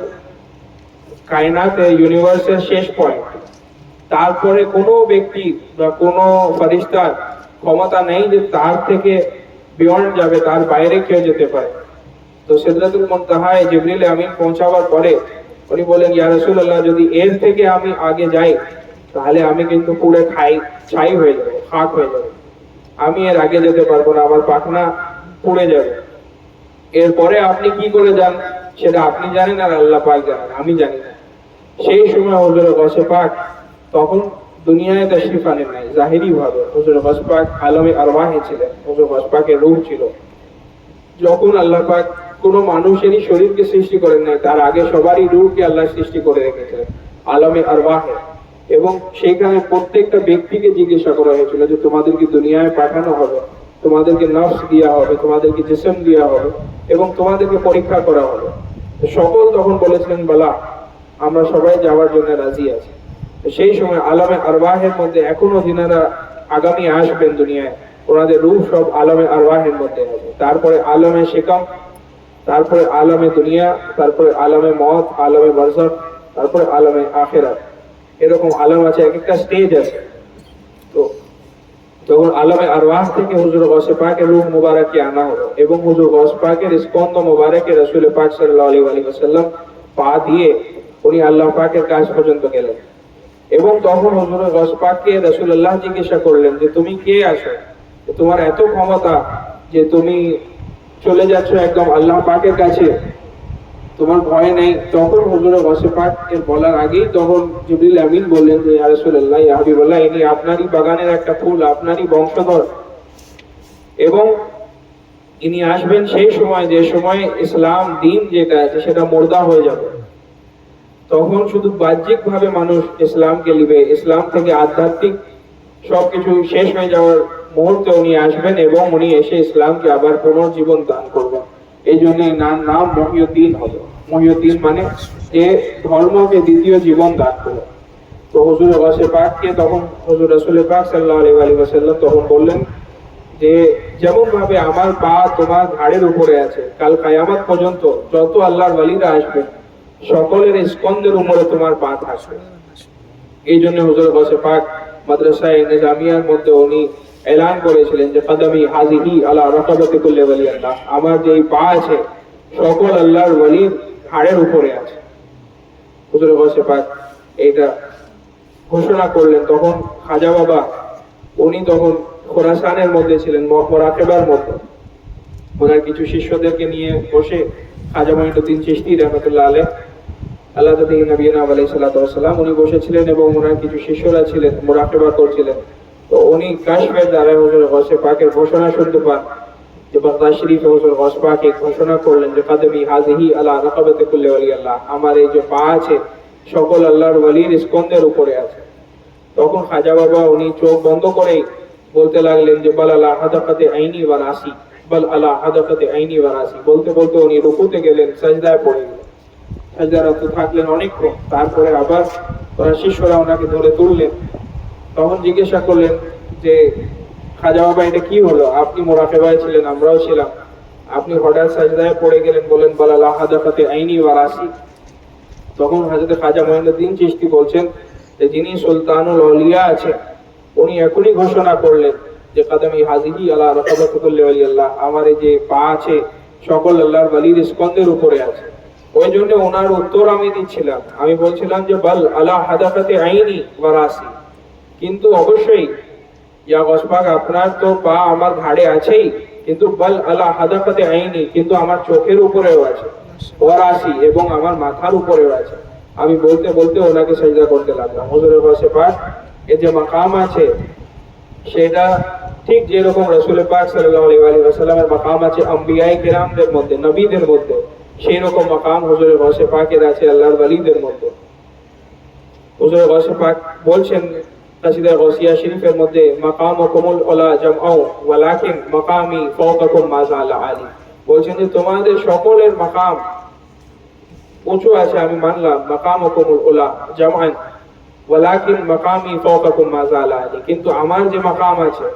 কায়নাতে, ইউনিভার্সের শেষ পয়েন্ট। তারপরে কোনো ব্যক্তি বা কোনো ফেরেশতার ক্ষমতা নেই যে তার থেকে বিয়ন্ড যাবে, তার বাইরে কেউ যেতে পারে। তো সিদরাতুল মুনতাহায় জিবরিল আমিন পৌঁছাবার পরে উনি বলেন, ইয়া রাসূলুল্লাহ, যদি এর থেকে আমি আগে যাই তাহলে আমি কিন্তু পুড়ে ছাই হয়ে যাবো, খাক হয়ে যাবে। আমি এর আগে যেতে পারবো না, আমার পাখনা পুড়ে যাবে। এরপরে আপনি কি করে যান সেটা আপনি জানেন আর আল্লাহ পাক জানেন, আমি জানি না। সেই সময় হুজুর গৌসে পাক তখন দুনিয়ায় তাশরীফ আনেন নাই, জাহিরি ভাবে হুজুর গৌসে পাক আলমে আরওয়াহে ছিলেন, হুজুর গৌসে পাকের রূহ ছিল। যখন আল্লাহ পাক কোনো মানুষেরই শরীরকে সৃষ্টি করেন নাই, তার আগে সবারই রূহকে আল্লাহ সৃষ্টি করে রেখেছিলেন আলমে আরওয়াহে। এবং সেইখানে প্রত্যেকটা ব্যক্তিকে জিজ্ঞাসা করা হয়েছিল যে তোমাদেরকে দুনিয়ায় পাঠানো হবে, তোমাদেরকে নফস দেওয়া হবে, তোমাদেরকে জিসম দেওয়া হবে এবং তোমাদেরকে পরীক্ষা করা হবে। সকল তখন বলেছিলেন, বলা আমরা সবাই যাওয়ার জন্য রাজি আছি। সেই সময় আলমে আরওয়াহের মধ্যে এখনো যিনারা আগামী আসবেন দুনিয়ায়, ওনাদের রূহ সব আলমে আরওয়াহের মধ্যে আছে। তারপরে আলমে শিকাম, তারপরে আলমে দুনিয়া, তারপরে আলমে মওত, আলমে বারজাখ, তারপরে আলমে আখিরাত। এরকম আলম আছে, এক একটা স্টেজ আছে। তো তখন আলমে আরওয়াহ থেকে হুজুর গৌসে পাকের রূহ মুবারককে আনা হলো এবং হুজুর গৌসে পাকের স্কন্দ মুবারকে রাসূল পাক সাল্লাল্লাহু আলাইহি ওয়াসাল্লাম পা দিয়ে উনি আল্লাহ পাকের কাছ পর্যন্ত গেলেন। এবং তখন হুজুর গৌসে পাককে রাসূলুল্লাহ জিজ্ঞাসা করলেন যে তুমি কে আসো, তোমার এত ক্ষমতা যে তুমি চলে যাচ্ছ একদম আল্লাহ পাকের কাছে, তোমার ভয় নেই? তখন হুজুর গৌসে পাক এর বলার আগেই তখন জিবরিল আমিন বললেন যে ইয়া রাসূলুল্লাহ, ইয়া হাবিবাল্লাহ, ইনি আপনারই বাগানের একটা ফুল, আপনারই বংশধর এবং ইনি আসবেন সেই সময় যে সময় ইসলাম দিন যেটা আছে সেটা মুর্দা হয়ে যাবে। তখন শুধু বাহ্যিক ভাবে মানুষ ইসলামকে নিবে, ইসলাম থেকে আধ্যাত্মিক সবকিছু শেষ হয়ে যাওয়ার মুহূর্তে উনি আসবেন এবং উনি এসে ইসলামকে আবার পুনর্জীবন দান করবেন। এই জন্য নাম মহিউদ্দিন হলো। মহিউদ্দিন মানে যে ধর্মকে দ্বিতীয় জীবন দান করে। তো হুজুর গৌসে পাককে তখন হুজুর রাসূল পাক সাল্লাল্লাহু আলাইহি ওয়াসাল্লাম তখন বললেন যে যেমন ভাবে আমার পা তোমার ঘাড়ের উপরে আছে, কাল কিয়ামত পর্যন্ত যত আল্লাহর ওয়ালিরা আসবেন সকলের স্কন্দের উপরে তোমার পা থাকবে। এই জন্য হুজুর গৌসে পাক মাদ্রাসায়ে নিজামিয়ার মধ্যে উনি এলান করেছিলেন যে কদমি হাজিহি আলা রাকাবাতি কুল্লি ওয়ালি আল্লাহ, আমার যে পা আছে সকল আল্লাহর ওয়ালির ঘাড়ের উপরে আছে। হুজুর গৌসে পাক এটা ঘোষণা করলেন। তখন খাজা বাবা উনি তখন খোরাসানের মধ্যে ছিলেন, মোরাকেবার মধ্যে। ওনার কিছু শিষ্যদেরকে নিয়ে বসে খাজা মঈনুদ্দিন চিশতি রাহমাতুল্লাহ আলাইহি, আল্লাহ তাআলা নবীনা আলাইহিস সালাতু ওয়াস সালাম, উনি বসেছিলেন এবং ওনার কিছু শিষ্যরা ছিলেন মোরাকেবা করছিলেন। তো উনি কাশফের দ্বারা হুজুর গৌসে পাকের ঘোষণা শুনতে পান যে বাগদাদ শরীফে হুজুর গৌসে পাক ঘোষণা করলেন যে কদমি হাজিহি আলা রাকাবাতি কুল্লি ওয়ালি আল্লাহ, আমার এই যে পা আছে সকল আল্লাহর ওয়ালির স্কন্দের উপরে আছে। তখন খাজা বাবা উনি চোখ বন্ধ করে বলতে লাগলেন যে বাল আলা হাদাকাতে আইনি ওয়া রাসি, বাল আলা হাদাকাতে আইনি ওয়া রাসি। বলতে বলতে উনি রুকুতে গেলেন, সাজদায় পড়ে গেলেন। সাজদারত থাকলেন অনেকক্ষণ। তারপরে আবার ওনার শিষ্যরা ওনাকে ধরে তুললেন। তখন জিজ্ঞাসা করলেন যে খাজা বাবা এটা কি হলো, আপনি মোরাকেবায় ছিলেন, আমরাও ছিলাম, আপনি হঠাৎ সাজদায় পড়ে গেলেন, বলেন বাল আলা হাদাকাতে আইনি ওয়া রাসি। তখন হযরত খাজা মঈনুদ্দিন চিশতি বলছেন যে যিনি সুলতানুল আউলিয়া আছে উনি এখনই ঘোষণা করলেন যে কদমি হাজিহি আলা রাকাবাতি কুল্লি ওয়ালি আল্লাহ, আমার এই যে পা আছে সকল আল্লাহর ওয়ালির স্কন্দের উপরে আছে। ওই জন্য ওনার উত্তর আমি দিচ্ছিলাম, আমি বলছিলাম যে বাল আলা হাদাকাতে আইনি ওয়া রাসি, কিন্তু অবশ্যই ইয়া গৌসে পাক আপনার তো পা আমার ঘাড়ে আছেই, কিন্তু বাল আলা হাদাকাতে আইনি, কিন্তু আমার চোখের উপরেও আছে, ওয়া রাসি এবং আমার মাথার উপরেও আছে। আমি বলতে বলতে ওনাকে সাজদা করতে লাগলাম। হুজুর গৌসে পাক এর যে মাকাম আছে সেটা ঠিক যেরকম রাসূল পাক সাল্লাল্লাহু আলাইহি ওয়াসাল্লামের মাকাম আছে আম্বিয়ায়ে কিরামদের মধ্যে, নবীদের মধ্যে, সেই রকম মাকাম হুজুর গৌসে পাকের আছে আল্লাহর ওয়ালিদের মধ্যে। হুজুর গৌসে পাক বলছেন কাসিদা গৌসিয়া শরীফের মধ্যে, মাকামুকুমুল উলা জামআউ ওয়ালাকিন মাকামি ফাওকাকুম মা যালা আলী। বলছেন যে তোমাদের সকলের মাকাম উঁচু আছে আমি মানলাম, মাকামুকুমুল উলা জামান ওয়ালাকিন মাকামি ফাওকাকুম মা যালা আলী, কিন্তু আমার যে মাকাম আছে,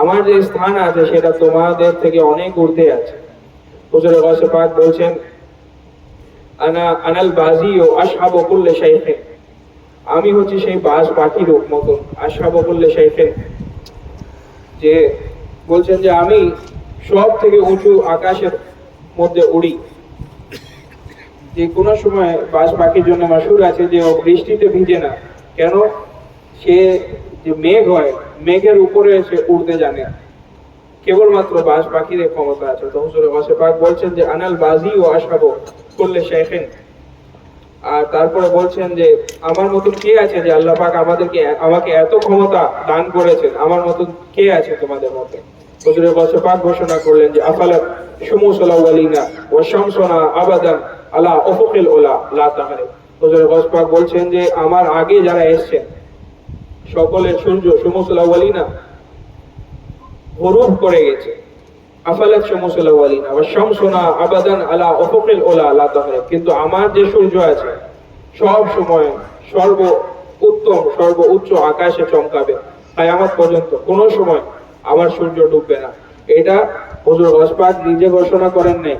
আমার যে স্থান আছে সেটা তোমাদের থেকে অনেক ঊর্ধ্বে আছে। হুজুর গাউসে পাক বলছেন, আনাল বাজি ও আশহাবু কুল্লি শাইখিন, আমি হচ্ছি সেই বাজ পাখির মতন, আশহাবু কুল্লি শাইখিন, যে বলছেন যে আমি সব থেকে উঁচু আকাশের মধ্যে উড়ি। যে কোনো সময় বাজ পাখির জন্য মাশহুর আছে যে ও বৃষ্টিতে ভিজে না, কেন? সে যে মেঘ হয়, মেঘের উপরে সে উড়তে জানে। কেবলমাত্র বাজ পাখির ক্ষমতা আছে। তো হুজুর গাউসে পাক বলছেন যে আনাল বাজি ও আশহাবু কুল্লি শাইখিন, আর তারপরে বলছেন যে আমার মতন কে আছে যে আল্লাহ পাক আমাকে এত ক্ষমতা দান করেছেন, আমার মতন কে আছে তোমাদের মধ্যে? হুজুর গাউসে পাক ঘোষণা করলেন যে আফালাত শুমুসুল আউয়ালিনা ওয়া শামসুনা আবাদান আলা উফুকিল উলা লা তাগরিব। হুজুর গাউসে পাক বলছেন যে আমার আগে যারা এসেছেন সকলের সূর্য শুমুসুল আউয়ালিনা গরুব করে গেছে, আফালাত শামসুল আউয়ালিনা ওয়া শামসুনা আবাদান আলা উফুকিল উলা লা তাগরিব, কিন্তু আমার যে সূর্য আছে সব সময় সর্ব উত্তম সর্ব উচ্চ আকাশে চমকাবে, কিয়ামত পর্যন্ত কোনো সময় আমার সূর্য ডুববে না। এটা হুজুর গাউসে পাক নিজে ঘোষণা করেন নাই,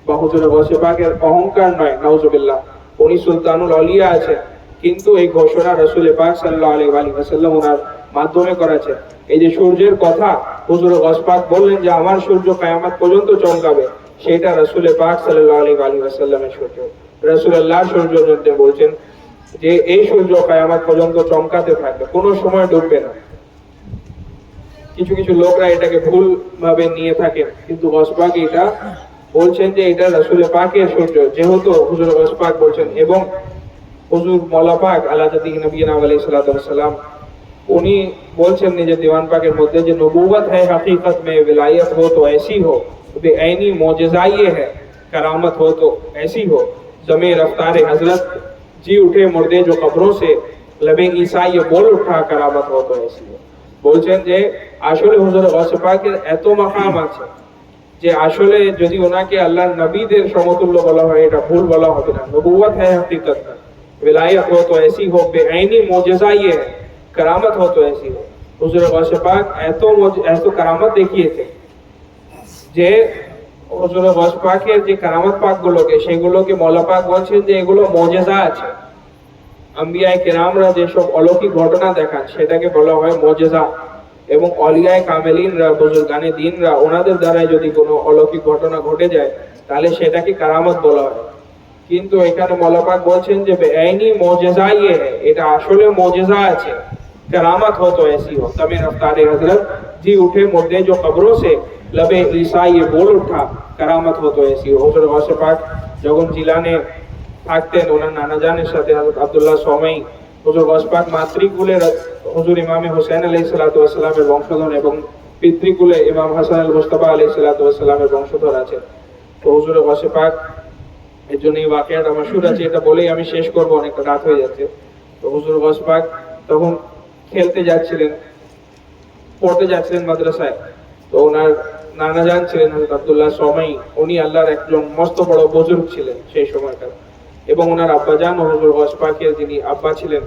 বা হুজুর গাউসে পাকের অহংকার নয়, নাউজুবিল্লাহ, উনি সুলতানুল আউলিয়া আছে, কিন্তু এই ঘোষণা রাসূল পাক সাল্লাল্লাহু আলাইহি ওয়াসাল্লাম ওনার মাধ্যমে করেছে। এই যে সূর্যের কথা হুজুর গাউসে পাক বললেন যে আমার সূর্য কিয়ামত পর্যন্ত চমকাবে, সেটা রাসূল পাক সাল্লাল্লাহু আলাইহি ওয়াসাল্লামের সূর্য। রাসূলুল্লাহ সূর্যের মধ্যে বলছেন যে এই সূর্য কিয়ামত পর্যন্ত চমকাতে থাকবে, কোনো সময় ডুববে না। কিছু কিছু লোকরা এটাকে ভুল ভাবে নিয়ে থাকে, কিন্তু গাউসে পাক এটা বলছেন যে এটা রাসূল পাকের সূর্য, যেহেতু হুজুর গাউসে পাক বলছেন। এবং হুজুর মওলা পাক আলা জাতি নবিয়িনা আলাইহিস সালাতু ওয়াস সালাম উনি বলছেন নিজের দীওয়ান পাকের মধ্যে যে নবুওয়াত है हकीकत में विलायत हो तो ऐसी हो, बेऐनी मौजज़ा ये है, करामत हो तो ऐसी हो, ज़मे रफ्तार हजरत जी उठे मुर्दे जो कब्रों से, लबे ईसा ये बोल उठा, करामत हो तो ऐसी हो। বলছেন যে আসলে হুজুর গাউসে পাকের এত মাকাম আছে যে আসলে যদি ওনাকে আল্লাহর নবীদের সমতুল্য বলা হয় এটা ভুল বলা হবে না। নবুওয়াত है हकीकत में, विलायत हो तो ऐसी हो, बेऐनी मौजज़ा ये है, करामत हो तो ऐसी हो। হুজুর গাউসে পাক এত কারামত দেখিয়েছে যে হুজুর গাউসে পাকের যে কারামত পাকগুলোকে সেগুলোকে মওলা পাক বলছেন যে এগুলো মুজিজা আছে। আম্বিয়ায়ে কেরামরা যেসব অলৌকিক ঘটনা দেখান সেটাকে বলা হয় মুজিজা, এবং অলিয়ায়ে কামেলিনরা বুজুর্গানে দ্বীনরা ওনাদের দ্বারা যদি কোনো অলৌকিক ঘটনা ঘটে যায় তাহলে সেটাকে কারামত বলা হয়। কিন্তু এখানে মওলা পাক বলছেন যে বেআইনি মুজিজা ये है, এটা আসলে মুজিজা আছে, करामत हो तो ऐसी हो, तमे रफ्तार हजरत जी उठे मुर्दे जो कब्रों से, लबे ईसा ये बोल उठा, करामत हो तो ऐसी हो। হুজুর গাউসে পাক যখন জিলানে থাকতেন ওনার নানা জানের সাথে হযরত আব্দুল্লাহ সোমাই, হুজুর গাউসে পাক মাতৃকুলে হুজুর ইমামে হোসেন আলাইহিস সালাতু ওয়াস সালামের বংশধর এবং পিতৃকুলে ইমাম হাসান আল মুস্তাফা আলাইহিস সালাতু ওয়াস সালামের বংশধর আছে। তো হুজুর গাউসে পাক এর জন্য এই ওয়াকিয়াটা মাশহুর আছে, এটা বলেই আমি শেষ করব, অনেক রাত হয়ে যাচ্ছে। তো হুজুর গাউসে পাক তখন খেলতে যাচ্ছিলেন, পড়তে যাচ্ছিলেন মাদ্রাসায়। তো ওনার নানা জান ছিলেন হযরত আব্দুল্লাহ সোমাই, উনি আল্লাহর একজন মস্ত বড় বুজুর্গ ছিলেন সেই সময়কার, এবং ওনার আব্বা জান হুজুর গাউসে পাকের যিনি আব্বা ছিলেন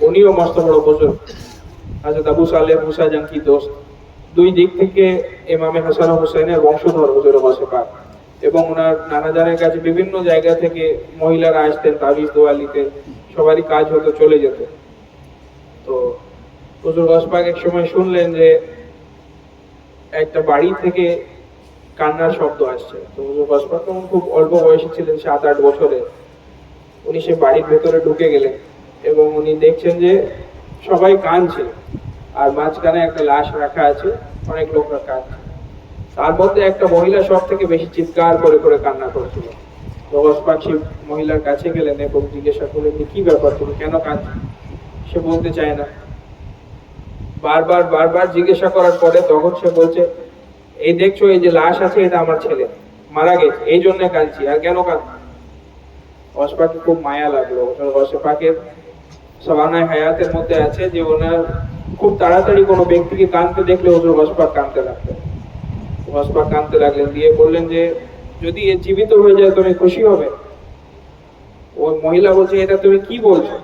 উনিও মস্ত বড় বুজুর্গ, হযরত আবু সালেহ মুসা জান কি দোস্ত। দুই দিক থেকে ইমামে হাসান ও হুসাইনের বংশধর হুজুর গাউসে পাক, এবং ওনার নানা জানের কাছে বিভিন্ন জায়গা থেকে মহিলারা আসতেন তাবিজ দোয়া নিতে, সবারই কাজ হতো, চলে যেত। তো হুজুর গাউসে পাক এক সময় শুনলেন যে একটা বাড়ি থেকে কান্নার শব্দ আসছে। তো হুজুর গাউসে পাক তখন খুব অল্প বয়সী ছিলেন, 7-8 বছরের। উনি সে বাড়ির ভেতরে ঢুকে গেলেন এবং উনি দেখছেন যে সবাই কাঁদছে, আর মাঝখানে একটা লাশ রাখা আছে, অনেক লোকরা কাঁদছে। তার মধ্যে একটা মহিলা সব থেকে বেশি চিৎকার করে করে কান্না করছিল। তো গাউসে পাক সেই মহিলার কাছে গেলেন এবং জিজ্ঞাসা করলেন যে কি ব্যাপার, তুমি কেন কাঁদছো? সে বলতে চায় না। বারবার জিজ্ঞাসা করার পরে তখন সে বলছে, এই দেখছো এই যে লাশ আছে এটা আমার ছেলে, মারা গেছে, এই জন্য কাঁদছি, আর কেন কাঁদছি? গাউসে পাকের খুব মায়া লাগলো। গাউসে পাকের সাবানায়ে হায়াতের মধ্যে আছে যে ওনার খুব তাড়াতাড়ি কোনো ব্যক্তিকে কাঁদতে দেখলে হুজুর গাউসে পাক কাঁদতে লাগলেন। গাউসে পাক কাঁদতে লাগলেন, দিয়ে বললেন যে যদি এ জীবিত হয়ে যায় তুমি খুশি হবে? ওই মহিলা বলছে, এটা তুমি কি বলছো,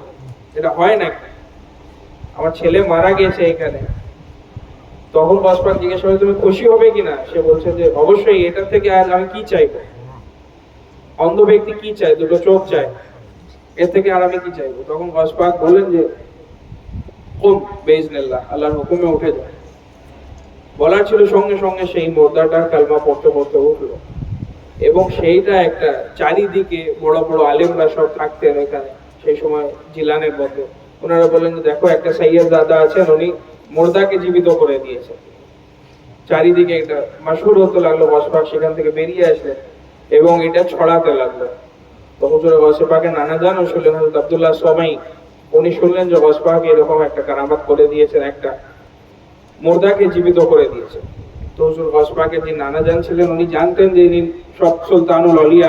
এটা হয় নাকি, আমার ছেলে মারা গেছে এখানে। তখন গসপাক জিজ্ঞেস করে, তুমি খুশি হবে কিনা? সে বলছে যে অবশ্যই, এটা থেকে আজ আমি কি চাইবো, অন্ধ ব্যক্তি কি চায়, দুটো চোখ চায়, এর থেকে আর আমি কি চাইবো? তখন গসপাক বললেন যে কুম বিইজনিল্লাহ, আল্লাহর হুকুমে উঠে যায়। বলার ছিল সঙ্গে সঙ্গে সেই মুর্দাটা কালমা পড়তে পড়তে উঠলো। এবং সেইটা একটা, চারিদিকে বড় বড় আলেমরা সব থাকতেন এখানে সেই সময় জিলানের মধ্যে। ওনারা বললেন যে দেখো, একটা সাইয়্যদ দাদা আছেন, উনি মুর্দাকে জীবিত করে দিয়েছেন। চারিদিকে এটা মাশহুর হতে লাগলো। গসপাক সেখান থেকে বেরিয়ে আসলেন এবং এটা ছড়াতে লাগলো। তো হুজুর গৌসে পাকের নানা জান ও শুনলেন, হযরত আব্দুল্লাহ সবাই, উনি শুনলেন যে গৌস পাক এরকম একটা কারামাত করে দিয়েছেন, একটা মুর্দাকে জীবিত করে দিয়েছেন। তো হুজুর গৌস পাকের যে নানা জান ছিলেন, উনি জানতেন যে ইনি সব সুলতানুল আউলিয়া,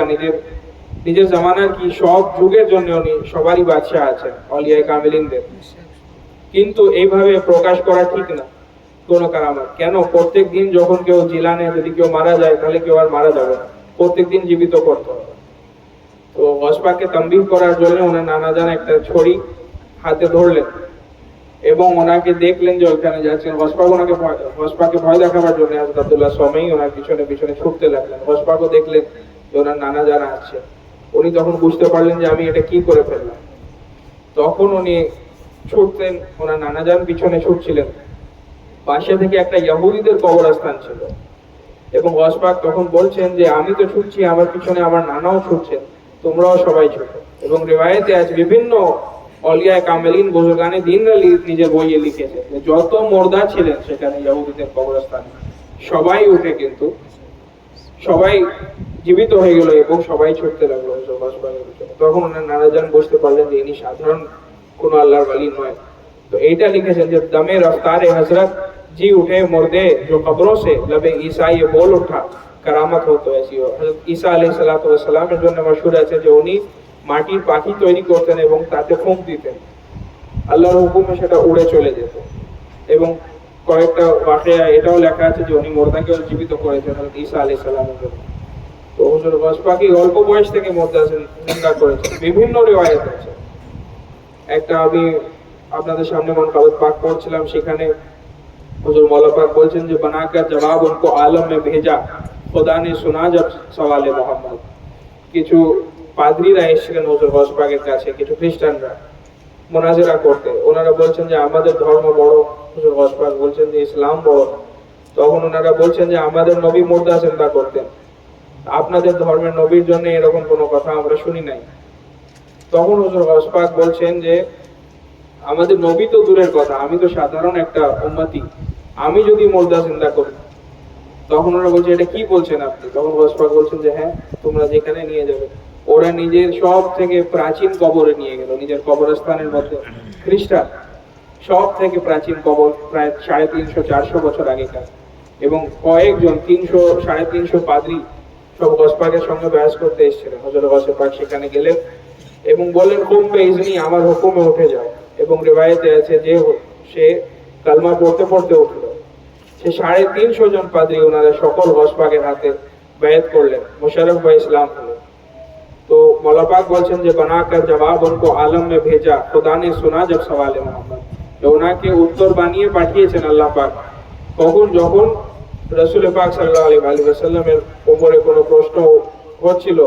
নিজের জামানার কি সব যুগের জন্য উনি সবারই বাদশাহ আছেন, আউলিয়া কামিলিনদের। কিন্তু এইভাবে প্রকাশ করা ঠিক না কোন কারামাত। কেন? প্রত্যেক দিন যখন কেউ জিলানে যদি কেউ মারা যায়, তাহলে কেউ আর মারা যাবে না, প্রত্যেক দিন জীবিত করতে হবে। তো গৌস পাককে তানবীহ করার জন্য ওনার নানা জান একটা ছড়ি হাতে ধরলেন এবং ওনাকে দেখলেন যে ওখানে যাচ্ছেন। গৌস পাককে ভয় দেখাবার জন্য হযরত আব্দুল্লাহ সমাই ওনার পিছনে পিছনে ছুটতে লাগলেন। গৌস পাকও দেখলেন যে ওনার নানা জান আসছে। উনি তখন বুঝতে পারলেন যে আমি এটা কি করে ফেললাম। তখন উনি ছুটতেন, ওনার নানা জান পিছনে ছুটছিলেন। পাশে থেকে একটা ইহুদিদের কবরস্থান ছিল এবং গৌস পাক তখন বলছেন যে আমি তো ছুটছি, আমার পিছনে আমার নানাও ছুটছেন, তোমরাও সবাই ছুটো। এবং রিওয়ায়েতে আছে, বিভিন্ন আউলিয়া কামিলিন বুজুর্গানে দ্বীন নিজের বইয়ে লিখেছে যে যত মুর্দা ছিলেন সেখানে ইহুদিদের কবরস্থানে, সবাই উঠে কিন্তু সবাই জীবিত হয়ে গেল এবং সবাই ছুটতে লাগলো গৌস পাকের পিছনে। তখন ওনার নানা জান বুঝতে পারলেন যে ইনি সাধারণ কোন আল্লাহর ওয়ালি নয়। তো এইটা লিখেছেন যে দমে রফতারে হযরত जी उठे मुर्दे जो कब्रों से लबे ईसा ये बोल उठा, करामत हो तो ऐसी हो। হযরত ঈসা আলাইহিস সালাতু ওয়াস সালামের জন্য মাশহুর আছে যে উনি মাটির পাখি তৈরি করতেন এবং তাতে ফুঁক দিতেন, আল্লাহর হুকুমে সেটা উড়ে চলে যেত। এবং কয়েকটা ওয়াকিয়া এটাও লেখা আছে যে উনি মুর্দাকেও জীবিত করেছেন হযরত ঈসা আলাইহিস সালামের জন্য। তো হুজুর গৌস পাকই অল্প বয়স থেকে মুর্দা জিন্দা করেছেন, বিভিন্ন রিওয়ায়াত আছে। একটা আমি আপনাদের সামনে মনকাবত পাক পড়ছিলাম, সেখানে हुजूर मौला पाक बोलছেন যে बनाकर जवाब उनको आलम में भेजा, खुदा ने सुना जब सवाल मोहम्मद। কিছু পাদ্রীরা এসেছিলেন হুজুর গৌস পাকের কাছে, কিছু খ্রিস্টানরা মুনাজারা করতে। ওনারা বলছেন যে আমাদের ধর্ম বড়। হুজুর গৌস পাক বলছেন যে ইসলাম বড়। তখন ওনারা বলছেন যে আমাদের নবী মুর্দা জিন্দা করতেন, আপনাদের ধর্মের নবীর জন্য এরকম কোনো কথা আমরা শুনি নাই। তখন হুজুর গৌস পাক বলছেন যে আমাদের নবী তো দূরের কথা, আমি তো সাধারণ একটা উম্মতি, আমি যদি মুর্দা জিন্দা করি। তখন ওরা বলছে এটা কি বলছেন আপনি? তখন গৌস পাক বলছেন যে হ্যাঁ, তোমরা যেখানে নিয়ে যাবে। ওরা নিজের সব থেকে প্রাচীন কবরে নিয়ে গেল, নিজের কবরস্থানের মধ্যে। খ্রিস্টান সব থেকে প্রাচীন কবর, প্রায় 350-400 বছর আগেকার। এবং কয়েকজন 300-350 পাদ্রী সব গৌস পাকের সঙ্গে বয়াস করতে এসেছিলেন। হযরত গৌস পাক সেখানে গেলেন এবং বললেন কুম বিইজনি, আমার হুকুমে উঠে যাও। এবং রিওয়ায়েতে আছে যে সে কালমা পড়তে পড়তে উঠলো। সে 350 জন পাদ্রী ওনারা সকল গৌস পাকের হাতে বায়াত করলেন, মুশাররফ বা ইসলাম হলেন। তো मौला पाक বলছেন যে बनाकर जवाब उनको आलम में भेजा, खुदा ने सुना जब सवाल मोहम्मद। তো ওনাকে উত্তর বানিয়ে পাঠিয়েছেন আল্লাহ পাক। কখন? যখন রাসূল পাক সাল্লাল্লাহু আলাইহি ওয়াসাল্লামের উপরে কোনো প্রশ্ন হচ্ছিল,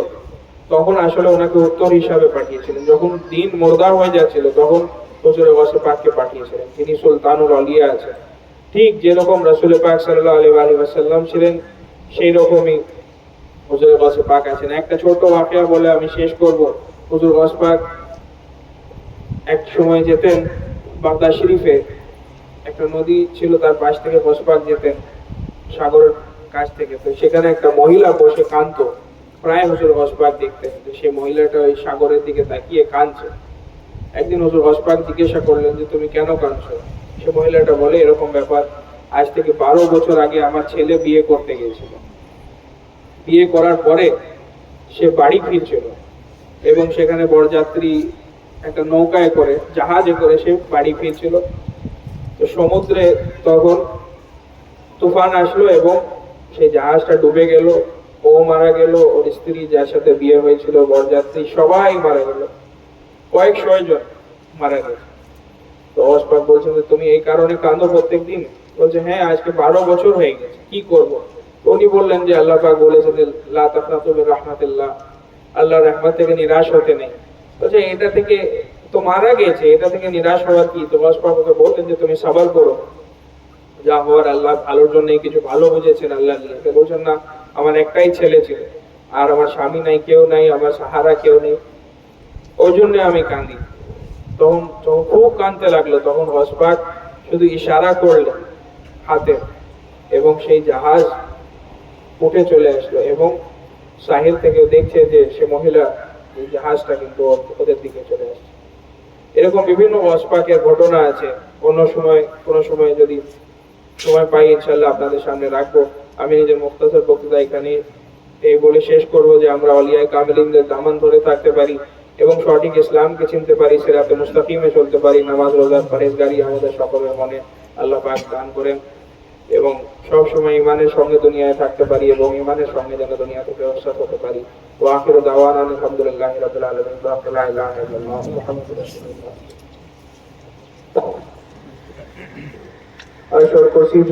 তখন আসলে ওনাকে উত্তর হিসাবে পাঠিয়েছিলেন। যখন দিন মুর্দা হয়ে যাচ্ছিল, তখন হুজুর গৌস পাককে পাঠিয়েছিলেন। তিনি সুলতানুল আউলিয়া আছেন, ঠিক যেরকম রাসূল পাক সাল্লাল্লাহু আলাইহি ওয়াসাল্লাম ছিলেন, সেই রকমই হুজুর গৌস পাক আছেন। একটা ছোট ওয়াকিয়া বলে আমি শেষ করব। হুজুর গৌস পাক এক সময় যেতেন বাগদাদ শরীফে, একটা নদী ছিল, তার পাশ থেকে গৌস পাক যেতেন সাগরের কাছ থেকে। তো সেখানে একটা মহিলা বসে কাঁদতো, প্রায় হুজুর গৌস পাক দেখতেন যে সেই মহিলাটা ওই সাগরের দিকে তাকিয়ে কাঁদছে। একদিন হুজুর গৌস পাক জিজ্ঞাসা করলেন যে তুমি কেন কাঁদছো? সে মহিলাটা বলে এরকম ব্যাপার, আজ থেকে 12 বছর আগে আমার ছেলে বিয়ে করতে গিয়েছিল। বিয়ে করার পরে সে বাড়ি ফিরছিল এবং সেখানে বরযাত্রী একটা নৌকায় করে, জাহাজে করে সে বাড়ি ফিরছিল। তো সমুদ্রে তখন তুফান আসলো এবং সেই জাহাজটা ডুবে গেল। বউ মারা গেল, ওর স্ত্রী যার সাথে বিয়ে হয়েছিল, বরযাত্রী সবাই মারা গেল, কয়েকশো জন মারা গেছে। তো অসপাক বলছেন যে তুমি এই কারণে কাঁদো প্রত্যেকদিন? বলছে হ্যাঁ, আজকে 12 বছর হয়ে গেছে, কি করব? উনি বললেন যে আল্লাহ পাক বলেছেন যে লা তাকনাতু মির রাহমাতিল্লাহ, আল্লাহর রহমত থেকে নিরাশ হতে নেই। বলছে এটা থেকে তো মারা গেছে, এটা থেকে নিরাশ হওয়ার কি? তো অসপাক ওকে বললেন যে তুমি সবর করো, যা হওয়ার আল্লাহ ভালোর জন্য, কিছু ভালো বুঝেছেন আল্লাহ নিয়ে। বলছেন না, আমার একটাই ছেলে ছিল, আর আমার স্বামী নাই, কেউ নাই, আমার সাহারা কেউ নেই, ওই জন্য আমি কাঁদি। তখন যখন খুব কাঁদতে লাগলো, তখন অসপাক শুধু ইশারা করলেন হাতে, এবং সেই জাহাজ উঠে চলে আসলো, এবং সাহিল থেকে দেখছে যে সে মহিলা এই জাহাজটা কিন্তু ওদের দিকে চলে আসছে। এরকম বিভিন্ন অসপাকের ঘটনা আছে। অন্য সময়, কোনো সময় যদি সময় পাই ইনশাল্লাহ আপনাদের সামনে রাখবো। আমি নিজের মুখতাসার বক্তৃতা এখানে এই বলে শেষ করবো যে আমরা আউলিয়ায়ে কামিলিনদের দামান ধরে থাকতে পারি এবং সঠিক ইসলামকে চিনতে পারি, সিরাতে মুস্তাকিমে চলতে পারি, নামাজ রোজা পরহেজগারি আমাদের সকলের মনে আল্লাহ পাক দান করেন, এবং সব সময় ইমানের সঙ্গে দুনিয়ায় থাকতে পারি এবং ইমানের সঙ্গে যেন দুনিয়া থেকে অবসাদ হতে পারি। ওয়া আখিরু দাওয়ানা আলহামদুলিল্লাহি রাব্বিল আলামিন, লা ইলাহা ইল্লাল্লাহ মুহাম্মাদুর রাসূলুল্লাহ। আর সর্বশেষ